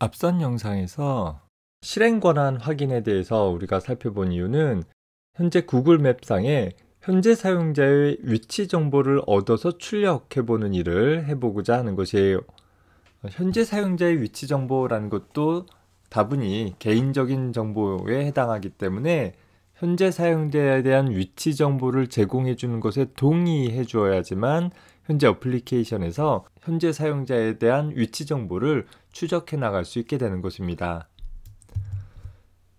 앞선 영상에서 실행 권한 확인에 대해서 우리가 살펴본 이유는 현재 구글 맵상에 현재 사용자의 위치 정보를 얻어서 출력해보는 일을 해보고자 하는 것이에요. 현재 사용자의 위치 정보라는 것도 다분히 개인적인 정보에 해당하기 때문에 현재 사용자에 대한 위치 정보를 제공해 주는 것에 동의해 주어야지만 현재 어플리케이션에서 현재 사용자에 대한 위치 정보를 추적해 나갈 수 있게 되는 것입니다.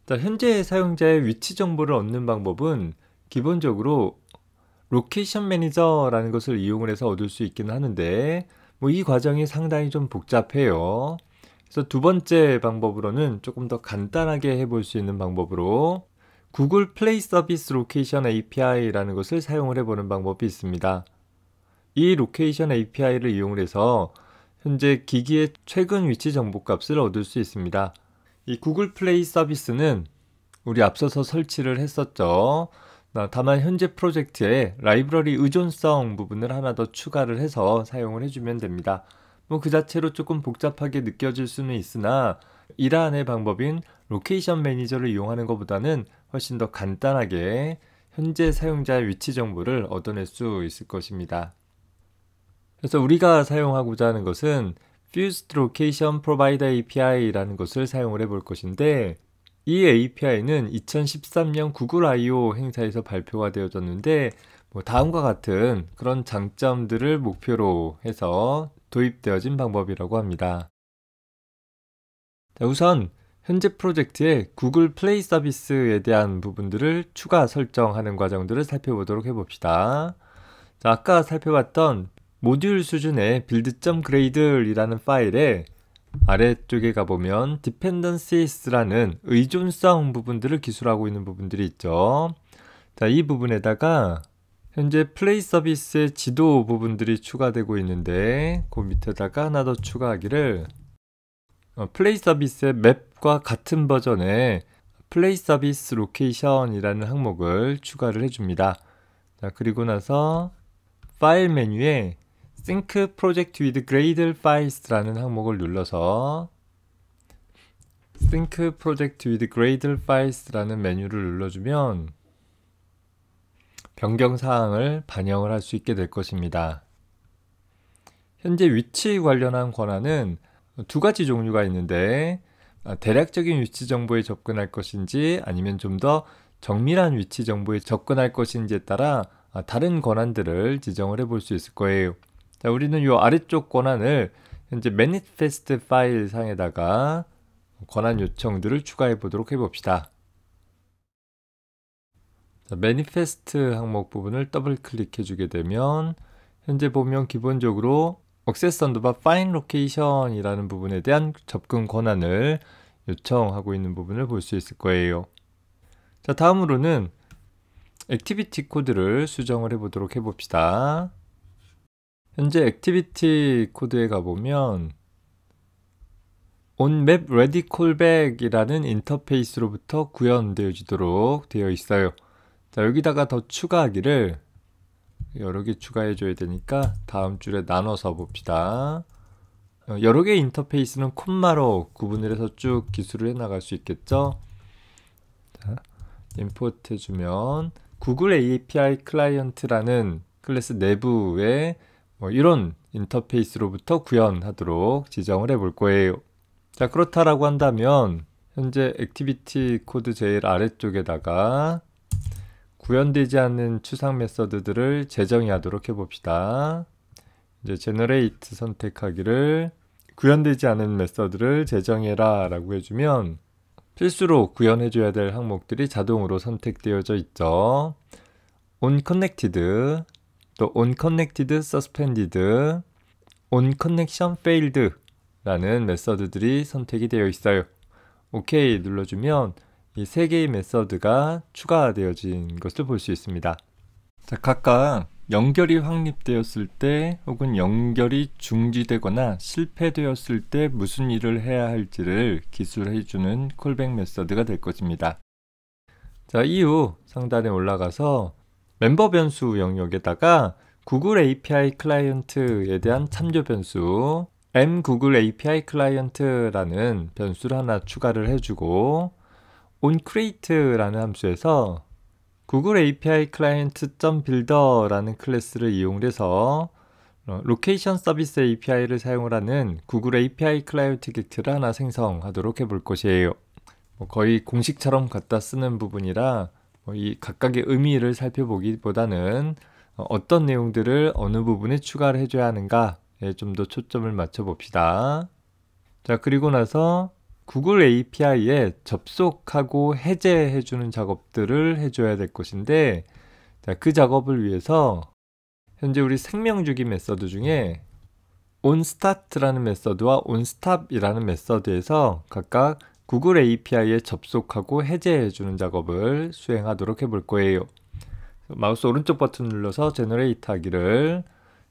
자, 현재 사용자의 위치 정보를 얻는 방법은 기본적으로 로케이션 매니저라는 것을 이용을 해서 얻을 수 있기는 하는데 이 과정이 상당히 좀 복잡해요. 그래서 두 번째 방법으로는 조금 더 간단하게 해볼 수 있는 방법으로 구글 플레이 서비스 로케이션 API라는 것을 사용을 해보는 방법이 있습니다. 이 로케이션 API를 이용해서 현재 기기의 최근 위치 정보 값을 얻을 수 있습니다. 이 구글 플레이 서비스는 우리 앞서서 설치를 했었죠. 다만 현재 프로젝트에 라이브러리 의존성 부분을 하나 더 추가를 해서 사용을 해주면 됩니다. 그 자체로 조금 복잡하게 느껴질 수는 있으나 이러한의 방법인 로케이션 매니저를 이용하는 것보다는 훨씬 더 간단하게 현재 사용자의 위치 정보를 얻어낼 수 있을 것입니다. 그래서 우리가 사용하고자 하는 것은 Fused Location Provider API라는 것을 사용을 해볼 것인데 이 API는 2013년 구글 I/O 행사에서 발표가 되어졌는데 다음과 같은 그런 장점들을 목표로 해서 도입되어진 방법이라고 합니다. 자, 우선 현재 프로젝트의 구글 플레이 서비스에 대한 부분들을 추가 설정하는 과정들을 살펴보도록 해봅시다. 자, 아까 살펴봤던 모듈 수준의 build.gradle이라는 파일에 아래쪽에 가보면 dependencies라는 의존성 부분들을 기술하고 있는 부분들이 있죠. 자, 이 부분에다가 현재 플레이 서비스의 지도 부분들이 추가되고 있는데 그 밑에다가 하나 더 추가하기를 플레이 서비스의 맵과 같은 버전의 플레이 서비스 로케이션이라는 항목을 추가를 해줍니다. 자, 그리고 나서 파일 메뉴에 Sync Project with Gradle Files라는 항목을 눌러서 Sync Project with Gradle Files라는 메뉴를 눌러주면 변경사항을 반영을 할 수 있게 될 것입니다. 현재 위치 관련한 권한은 두 가지 종류가 있는데 대략적인 위치 정보에 접근할 것인지 아니면 좀 더 정밀한 위치 정보에 접근할 것인지에 따라 다른 권한들을 지정을 해볼 수 있을 거예요. 자, 우리는 이 아래쪽 권한을 현재 manifest 파일 상에다가 권한 요청들을 추가해 보도록 해봅시다. 자, manifest 항목 부분을 더블 클릭해 주게 되면 현재 보면 기본적으로 access underbar find location 이라는 부분에 대한 접근 권한을 요청하고 있는 부분을 볼 수 있을 거예요. 자, 다음으로는 액티비티 코드를 수정을 해보도록 해봅시다. 현재 액티비티 코드에 가보면 onMap ready callback 이라는 인터페이스로부터 구현되어지도록 되어 있어요. 자, 여기다가 더 추가하기를 여러 개 추가해 줘야 되니까 다음 줄에 나눠서 봅시다. 여러 개의 인터페이스는 콤마로 구분을 해서 쭉 기술을 해 나갈 수 있겠죠. 자, 임포트 해주면 구글 API 클라이언트라는 클래스 내부에 이런 인터페이스로부터 구현하도록 지정을 해볼 거예요. 자, 그렇다라고 한다면 현재 액티비티 코드 제일 아래쪽에다가 구현되지 않는 추상 메서드들을 재정의하도록 해봅시다. 이제 generate 선택하기를 구현되지 않은 메서드를 재정해라 라고 해주면 필수로 구현해줘야 될 항목들이 자동으로 선택되어져 있죠. onConnected, 또 onConnected suspended, onConnection failed 라는 메서드들이 선택이 되어 있어요. OK 눌러주면 이 세 개의 메서드가 추가되어진 것을 볼 수 있습니다. 자, 각각 연결이 확립되었을 때 혹은 연결이 중지되거나 실패되었을 때 무슨 일을 해야 할지를 기술해주는 콜백 메서드가 될 것입니다. 자, 이후 상단에 올라가서 멤버 변수 영역에다가 구글 API 클라이언트에 대한 참조 변수 mGoogle API 클라이언트라는 변수를 하나 추가를 해주고 onCreate라는 함수에서 Google API Client.Builder라는 클래스를 이용해서 로케이션 서비스 API를 사용을 하는 구글 API 클라이언트 객트를 하나 생성하도록 해볼 것이에요. 거의 공식처럼 갖다 쓰는 부분이라 이 각각의 의미를 살펴보기보다는 어떤 내용들을 어느 부분에 추가를 해줘야 하는가에 좀 더 초점을 맞춰 봅시다. 자, 그리고 나서 구글 API에 접속하고 해제해주는 작업들을 해줘야 될 것인데, 자, 그 작업을 위해서 현재 우리 생명주기 메서드 중에 onStart라는 메서드와 onStop이라는 메서드에서 각각 구글 API에 접속하고 해제해주는 작업을 수행하도록 해볼 거예요. 마우스 오른쪽 버튼 눌러서 제너레이트 하기를,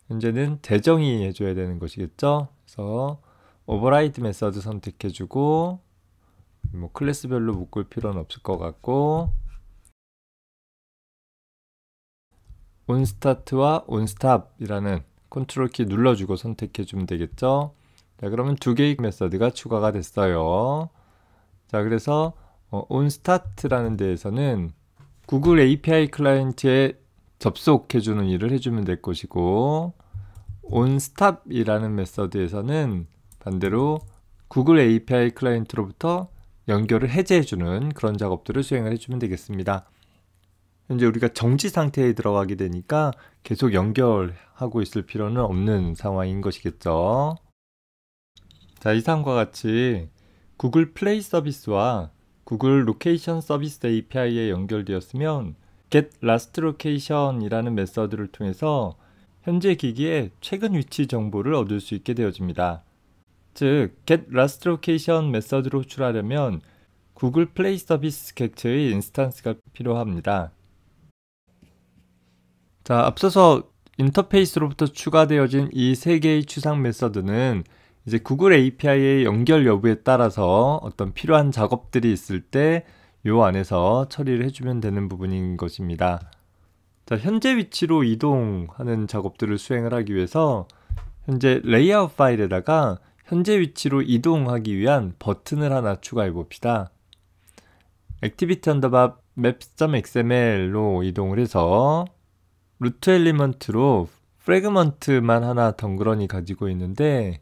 현재는 대정의 해줘야 되는 것이겠죠. 그래서 오버라이드 메서드 선택해주고, 클래스별로 묶을 필요는 없을 것 같고, onStart와 onStop이라는 컨트롤 키 눌러주고 선택해주면 되겠죠. 자, 그러면 두 개의 메서드가 추가가 됐어요. 자, 그래서 onStart라는 데에서는 구글 API 클라이언트에 접속해주는 일을 해주면 될 것이고, onStop이라는 메서드에서는 반대로 구글 API 클라이언트로부터 연결을 해제해주는 그런 작업들을 수행을 해주면 되겠습니다. 현재 우리가 정지 상태에 들어가게 되니까 계속 연결하고 있을 필요는 없는 상황인 것이겠죠. 자, 이상과 같이 구글 플레이 서비스와 구글 로케이션 서비스 API에 연결되었으면 get last location 이라는 메서드를 통해서 현재 기기의 최근 위치 정보를 얻을 수 있게 되어집니다. 즉, get last location 메서드로 호출하려면 구글 플레이 서비스 객체의 인스턴스가 필요합니다. 자, 앞서서 인터페이스로부터 추가되어진 이 세 개의 추상 메서드는 이제 구글 API의 연결 여부에 따라서 어떤 필요한 작업들이 있을 때 요 안에서 처리를 해주면 되는 부분인 것입니다. 자, 현재 위치로 이동하는 작업들을 수행을 하기 위해서 현재 레이아웃 파일에다가 현재 위치로 이동하기 위한 버튼을 하나 추가해 봅시다. activity_maps.xml로 이동을 해서 루트 엘리먼트로 프래그먼트만 하나 덩그러니 가지고 있는데,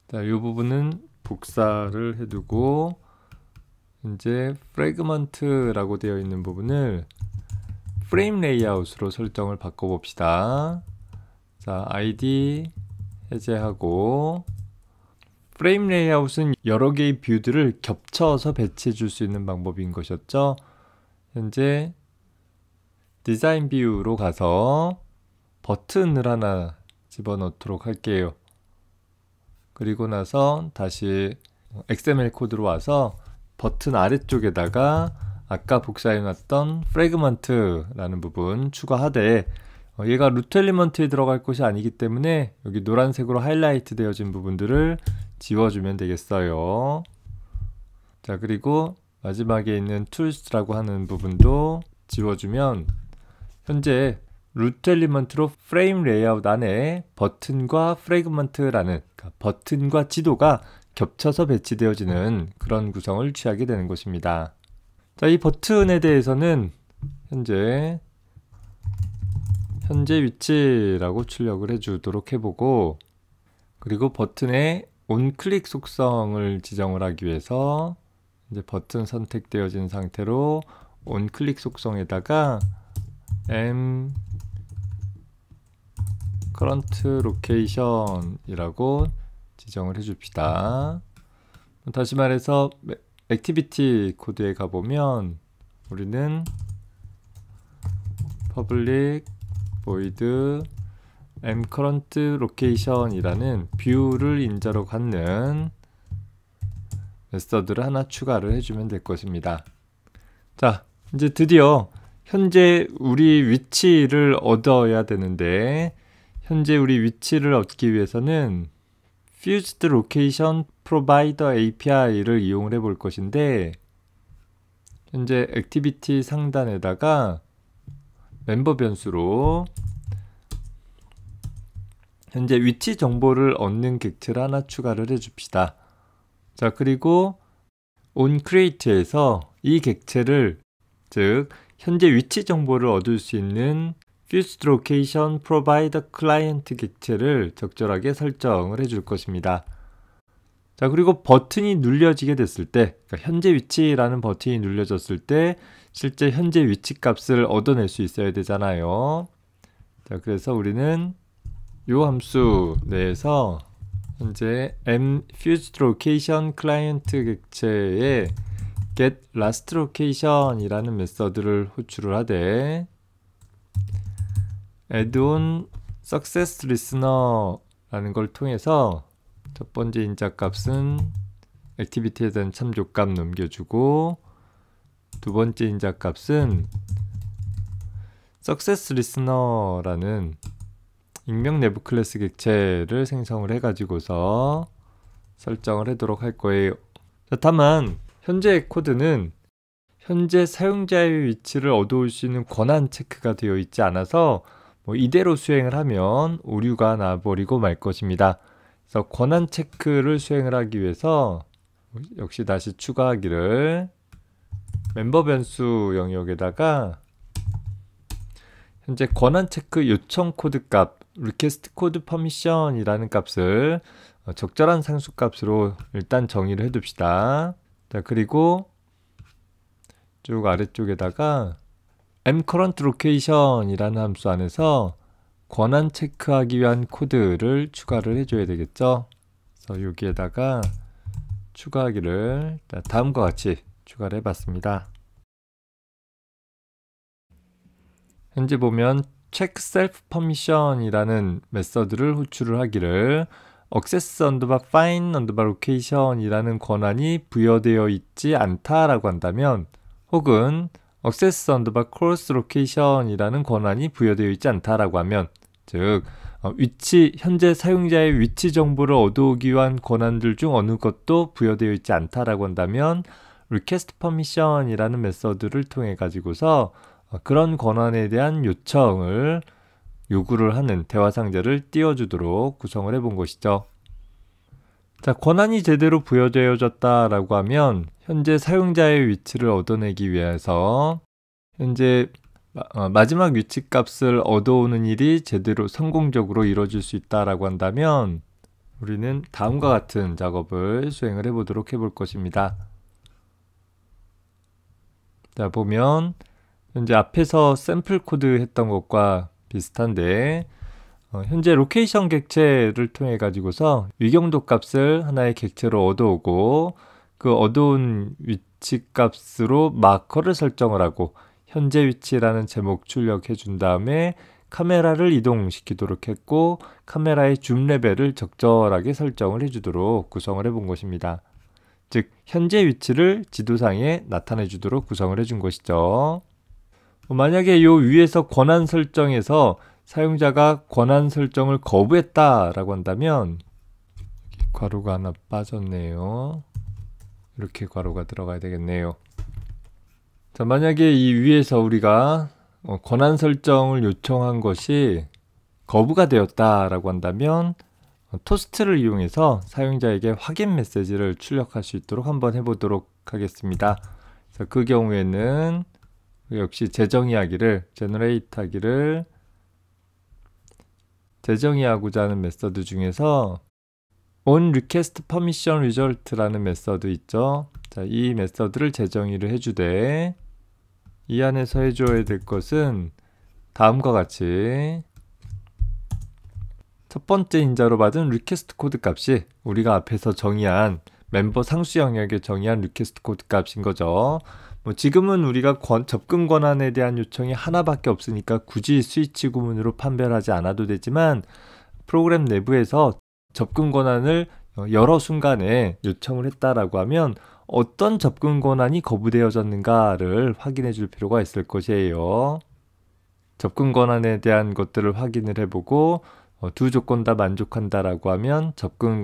자, 이 부분은 복사를 해두고 이제 프래그먼트라고 되어 있는 부분을 프레임 레이아웃으로 설정을 바꿔봅시다. 자, ID 해제하고, 프레임 레이아웃은 여러 개의 뷰들을 겹쳐서 배치해 줄 수 있는 방법인 것이었죠. 현재 디자인 뷰로 가서 버튼을 하나 집어넣도록 할게요. 그리고 나서 다시 XML 코드로 와서 버튼 아래쪽에다가 아까 복사해놨던 프래그먼트라는 부분 추가하되, 얘가 루트 엘리먼트에 들어갈 것이 아니기 때문에 여기 노란색으로 하이라이트 되어진 부분들을 지워주면 되겠어요. 자, 그리고 마지막에 있는 툴스라고 하는 부분도 지워주면 현재 루트 엘리먼트로 프레임 레이아웃 안에 버튼과 프래그먼트라는, 그러니까 버튼과 지도가 겹쳐서 배치되어지는 그런 구성을 취하게 되는 것입니다. 자, 이 버튼에 대해서는 현재 위치라고 출력을 해주도록 해보고, 그리고 버튼의 온클릭 속성을 지정을 하기 위해서 이제 버튼 선택되어진 상태로 온클릭 속성에다가 m current location 이라고 지정을 해줍시다. 다시 말해서 액티비티 코드에 가보면 우리는 public void m current location 이라는 뷰를 인자로 갖는 메서드를 하나 추가를 해주면 될 것입니다. 자, 이제 드디어 현재 우리 위치를 얻어야 되는데, 현재 우리 위치를 얻기 위해서는 Fused Location Provider API를 이용을 해볼 것인데, 현재 액티비티 상단에다가 멤버 변수로 현재 위치 정보를 얻는 객체를 하나 추가를 해줍시다. 자, 그리고 onCreate에서 이 객체를, 즉 현재 위치 정보를 얻을 수 있는 fused location provider client 객체를 적절하게 설정을 해줄 것입니다. 자, 그리고 버튼이 눌려지게 됐을 때, 그러니까 현재 위치라는 버튼이 눌려졌을 때 실제 현재 위치 값을 얻어낼 수 있어야 되잖아요. 자, 그래서 우리는 이 함수 내에서 현재 mFused location client 객체에 get last location 이라는 메서드를 호출을 하되 add-on success listener 라는 걸 통해서 첫 번째 인자 값은 액티비티에 대한 참조값 넘겨주고, 두 번째 인자 값은 success listener라는 익명 내부 클래스 객체를 생성을 해가지고서 설정을 하도록 할 거예요. 자, 다만 현재 코드는 현재 사용자의 위치를 얻어올 수 있는 권한 체크가 되어 있지 않아서 이대로 수행을 하면 오류가 나버리고 말 것입니다. 그래서 권한 체크를 수행을 하기 위해서 역시 다시 추가하기를 멤버 변수 영역에다가 현재 권한 체크 요청 코드 값 request code permission 이라는 값을 적절한 상수 값으로 일단 정의를 해 둡시다. 자, 그리고 쭉 아래쪽에다가 mCurrent location 이라는 함수 안에서 권한 체크하기 위한 코드를 추가를 해줘야 되겠죠. 그래서 여기에다가 추가하기를 다음과 같이 추가를 해봤습니다. 현재 보면 check self permission 이라는 메서드를 호출을 하기를 access underbar find underbar location 이라는 권한이 부여되어 있지 않다라고 한다면, 혹은 access underbar cross location 이라는 권한이 부여되어 있지 않다라고 하면, 즉 현재 사용자의 위치 정보를 얻어오기 위한 권한들 중 어느 것도 부여되어 있지 않다라고 한다면 request permission 이라는 메서드를 통해 가지고서 그런 권한에 대한 요구를 하는 대화 상자를 띄워주도록 구성을 해본 것이죠. 자, 권한이 제대로 부여되어졌다라고 하면 현재 사용자의 위치를 얻어내기 위해서 현재 마지막 위치 값을 얻어오는 일이 제대로 성공적으로 이루어질 수 있다라고 한다면 우리는 다음과 같은 작업을 수행을 해보도록 해볼 것입니다. 자, 보면 현재 앞에서 샘플 코드 했던 것과 비슷한데 현재 로케이션 객체를 통해 가지고서 위경도 값을 하나의 객체로 얻어오고, 그 얻어온 위치 값으로 마커를 설정을 하고 현재 위치라는 제목 출력해 준 다음에 카메라를 이동시키도록 했고, 카메라의 줌 레벨을 적절하게 설정을 해주도록 구성을 해본 것입니다. 즉 현재 위치를 지도상에 나타내 주도록 구성을 해준 것이죠. 만약에 이 위에서 권한 설정에서 사용자가 권한 설정을 거부했다라고 한다면, 괄호가 하나 빠졌네요. 이렇게 괄호가 들어가야 되겠네요. 자, 만약에 이 위에서 우리가 권한 설정을 요청한 것이 거부가 되었다라고 한다면 토스트를 이용해서 사용자에게 확인 메시지를 출력할 수 있도록 한번 해보도록 하겠습니다. 그래서 그 경우에는 역시 재정의하기를 generate 하기를 재정의하고자 하는 메서드 중에서 on request permission result라는 메서드 있죠. 자, 이 메서드를 재정의를 해주되 이 안에서 해줘야 될 것은 다음과 같이 첫 번째 인자로 받은 request 코드 값이 우리가 앞에서 정의한 멤버 상수 영역에 정의한 request 코드 값인 거죠. 지금은 우리가 접근 권한에 대한 요청이 하나밖에 없으니까 굳이 스위치 구문으로 판별하지 않아도 되지만, 프로그램 내부에서 접근 권한을 여러 순간에 요청을 했다라고 하면 어떤 접근 권한이 거부되어졌는가를 확인해 줄 필요가 있을 것이에요. 접근 권한에 대한 것들을 확인을 해보고 두 조건 다 만족한다라고 하면 접근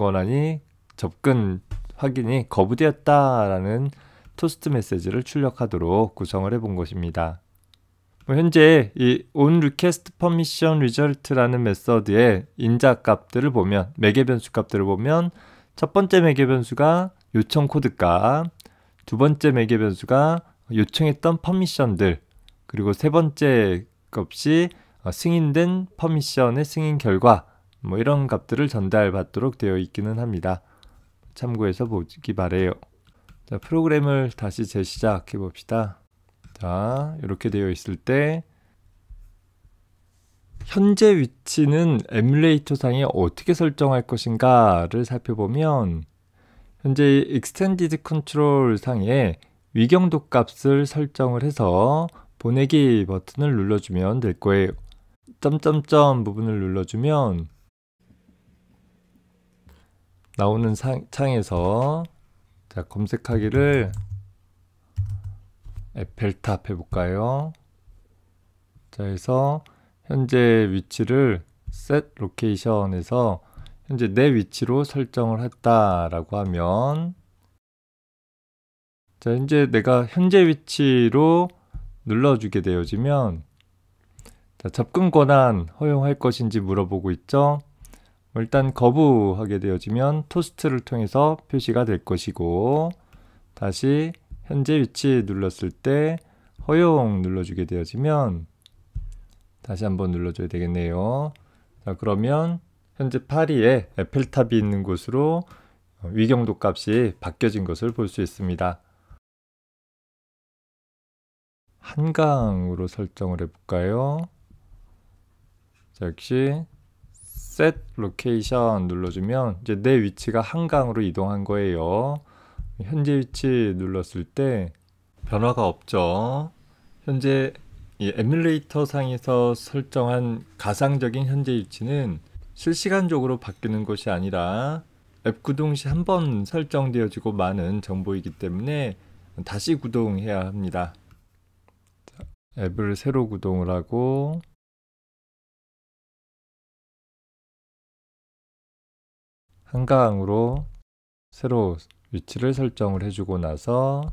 확인이 거부되었다라는 토스트 메시지를 출력하도록 구성을 해본 것입니다. 현재 이 onRequestPermissionResult라는 메서드의 인자 값들을 보면, 매개 변수 값들을 보면 첫 번째 매개 변수가 요청 코드 값, 두 번째 매개 변수가 요청했던 퍼미션들, 그리고 세 번째 값이 승인된 퍼미션의 승인 결과, 이런 값들을 전달받도록 되어 있기는 합니다. 참고해서 보기 바래요. 자, 프로그램을 다시 재시작해 봅시다. 자, 이렇게 되어 있을 때 현재 위치는 에뮬레이터 상에 어떻게 설정할 것인가를 살펴보면, 현재 Extended Control 상에 위경도 값을 설정을 해서 보내기 버튼을 눌러주면 될 거예요. 점점점 부분을 눌러주면 나오는 창에서 자, 검색하기를 에펠탑 해볼까요? 자, 해서 현재 위치를 set location에서 현재 내 위치로 설정을 했다라고 하면, 자, 현재 내가 현재 위치로 눌러주게 되어지면, 자, 접근 권한 허용할 것인지 물어보고 있죠. 일단 거부하게 되어지면 토스트를 통해서 표시가 될 것이고, 다시 현재 위치 눌렀을 때 허용 눌러주게 되어지면 다시 한번 눌러줘야 되겠네요. 자, 그러면 현재 파리에 에펠탑이 있는 곳으로 위경도 값이 바뀌어진 것을 볼 수 있습니다. 한강으로 설정을 해볼까요? 자, 역시 Set Location 눌러주면 이제 내 위치가 한강으로 이동한 거예요. 현재 위치 눌렀을 때 변화가 없죠. 현재 이 에뮬레이터 상에서 설정한 가상적인 현재 위치는 실시간적으로 바뀌는 것이 아니라 앱 구동 시 한 번 설정되어지고 마는 정보이기 때문에 다시 구동해야 합니다. 자, 앱을 새로 구동을 하고 한강으로 새로 위치를 설정을 해주고 나서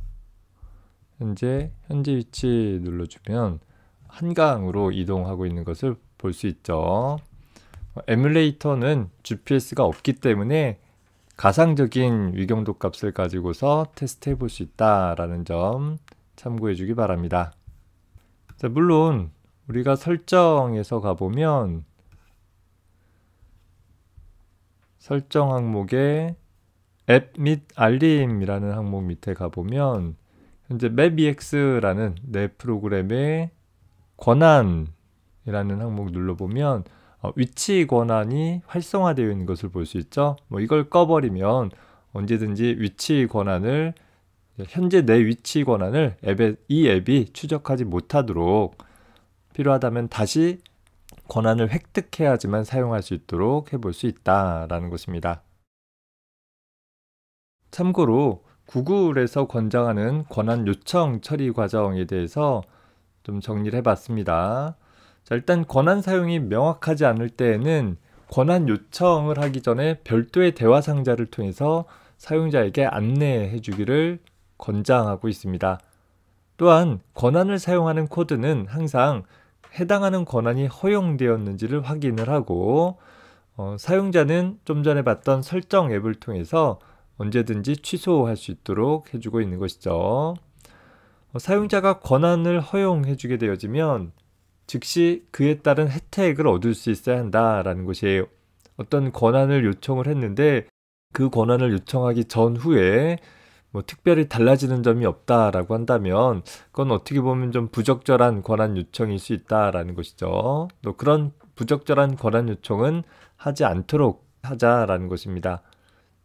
현재 위치 눌러주면 한강으로 이동하고 있는 것을 볼 수 있죠. 에뮬레이터는 GPS가 없기 때문에 가상적인 위경도 값을 가지고서 테스트해 볼 수 있다라는 점 참고해 주기 바랍니다. 자, 물론 우리가 설정에서 가보면 설정 항목에 앱 및 알림이라는 항목 밑에 가보면 현재 mapex라는 내 프로그램의 권한이라는 항목 눌러보면 위치 권한이 활성화되어 있는 것을 볼 수 있죠. 이걸 꺼버리면 언제든지 위치 권한을, 현재 내 위치 권한을 이 앱이 추적하지 못하도록 필요하다면 다시 권한을 획득해야지만 사용할 수 있도록 해볼 수 있다라는 것입니다. 참고로 구글에서 권장하는 권한 요청 처리 과정에 대해서 좀 정리를 해봤습니다. 자, 일단 권한 사용이 명확하지 않을 때에는 권한 요청을 하기 전에 별도의 대화 상자를 통해서 사용자에게 안내해 주기를 권장하고 있습니다. 또한 권한을 사용하는 코드는 항상 해당하는 권한이 허용되었는지를 확인을 하고, 사용자는 좀 전에 봤던 설정 앱을 통해서 언제든지 취소할 수 있도록 해주고 있는 것이죠. 사용자가 권한을 허용해 주게 되어지면 즉시 그에 따른 혜택을 얻을 수 있어야 한다라는 것이에요. 어떤 권한을 요청을 했는데 그 권한을 요청하기 전후에 특별히 달라지는 점이 없다라고 한다면 그건 어떻게 보면 좀 부적절한 권한 요청일 수 있다라는 것이죠. 또 그런 부적절한 권한 요청은 하지 않도록 하자라는 것입니다.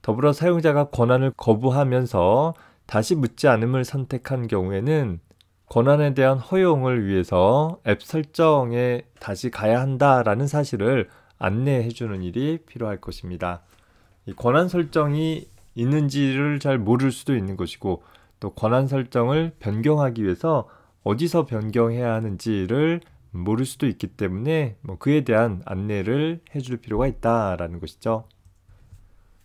더불어 사용자가 권한을 거부하면서 다시 묻지 않음을 선택한 경우에는 권한에 대한 허용을 위해서 앱 설정에 다시 가야 한다라는 사실을 안내해 주는 일이 필요할 것입니다. 이 권한 설정이 있는지를 잘 모를 수도 있는 것이고, 또 권한 설정을 변경하기 위해서 어디서 변경해야 하는지를 모를 수도 있기 때문에 그에 대한 안내를 해줄 필요가 있다라는 것이죠.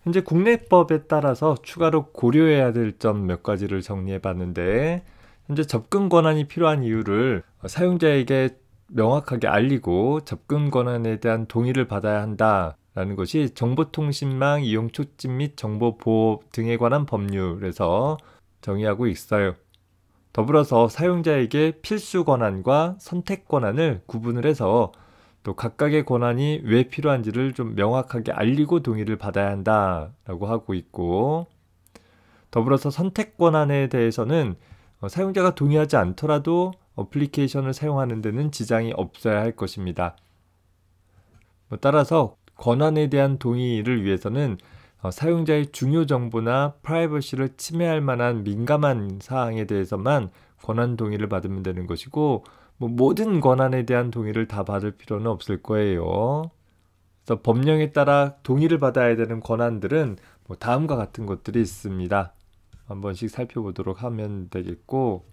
현재 국내법에 따라서 추가로 고려해야 될 점 몇 가지를 정리해 봤는데, 현재 접근 권한이 필요한 이유를 사용자에게 명확하게 알리고 접근 권한에 대한 동의를 받아야 한다라는 것이 정보통신망 이용 촉진 및 정보보호 등에 관한 법률에서 정의하고 있어요. 더불어서 사용자에게 필수 권한과 선택 권한을 구분을 해서 또 각각의 권한이 왜 필요한지를 좀 명확하게 알리고 동의를 받아야 한다라고 하고 있고, 더불어서 선택 권한에 대해서는 사용자가 동의하지 않더라도 어플리케이션을 사용하는 데는 지장이 없어야 할 것입니다. 따라서 권한에 대한 동의를 위해서는 사용자의 중요 정보나 프라이버시를 침해할 만한 민감한 사항에 대해서만 권한 동의를 받으면 되는 것이고, 모든 권한에 대한 동의를 다 받을 필요는 없을 거예요. 그래서 법령에 따라 동의를 받아야 되는 권한들은 다음과 같은 것들이 있습니다. 한 번씩 살펴보도록 하면 되겠고,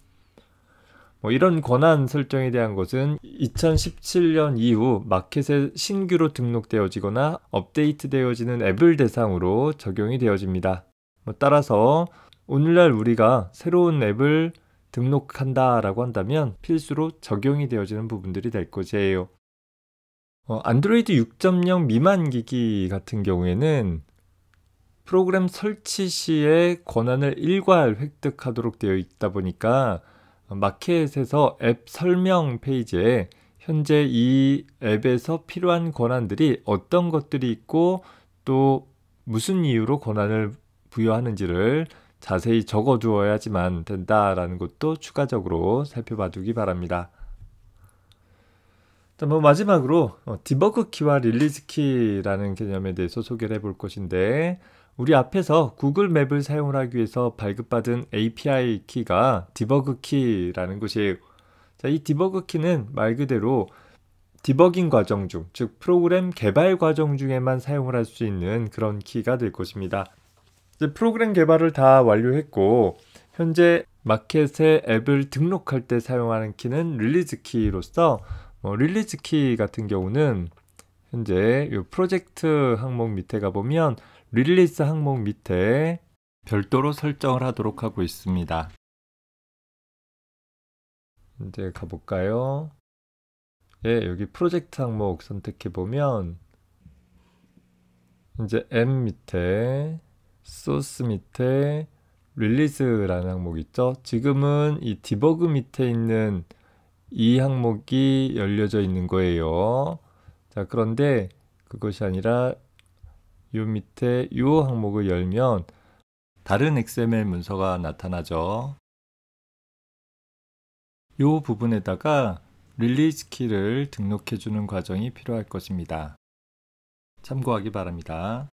이런 권한 설정에 대한 것은 2017년 이후 마켓에 신규로 등록되어지거나 업데이트되어지는 앱을 대상으로 적용이 되어집니다. 따라서 오늘날 우리가 새로운 앱을 등록한다라고 한다면 필수로 적용이 되어지는 부분들이 될 것이에요. 안드로이드 6.0 미만 기기 같은 경우에는 프로그램 설치 시에 권한을 일괄 획득하도록 되어 있다 보니까 마켓에서 앱 설명 페이지에 현재 이 앱에서 필요한 권한들이 어떤 것들이 있고 또 무슨 이유로 권한을 부여하는지를 자세히 적어 두어야지만 된다라는 것도 추가적으로 살펴봐 두기 바랍니다. 마지막으로 디버그 키와 릴리즈 키라는 개념에 대해서 소개를 해볼 것인데, 우리 앞에서 구글 맵을 사용을 하기 위해서 발급받은 API 키가 디버그 키라는 것이에요. 이 디버그 키는 말 그대로 디버깅 과정 중, 즉 프로그램 개발 과정 중에만 사용을 할 수 있는 그런 키가 될 것입니다. 이제 프로그램 개발을 다 완료했고 현재 마켓에 앱을 등록할 때 사용하는 키는 릴리즈 키로서, 릴리즈 키 같은 경우는 현재 이 프로젝트 항목 밑에 가보면 릴리즈 항목 밑에 별도로 설정을 하도록 하고 있습니다. 이제 가볼까요? 예, 여기 프로젝트 항목 선택해 보면 이제 M 밑에 소스 밑에 릴리즈라는 항목이 있죠. 지금은 이 디버그 밑에 있는 이 항목이 열려져 있는 거예요. 자, 그런데 그것이 아니라 이 밑에 이 항목을 열면 다른 XML 문서가 나타나죠. 이 부분에다가 릴리즈 키를 등록해 주는 과정이 필요할 것입니다. 참고하기 바랍니다.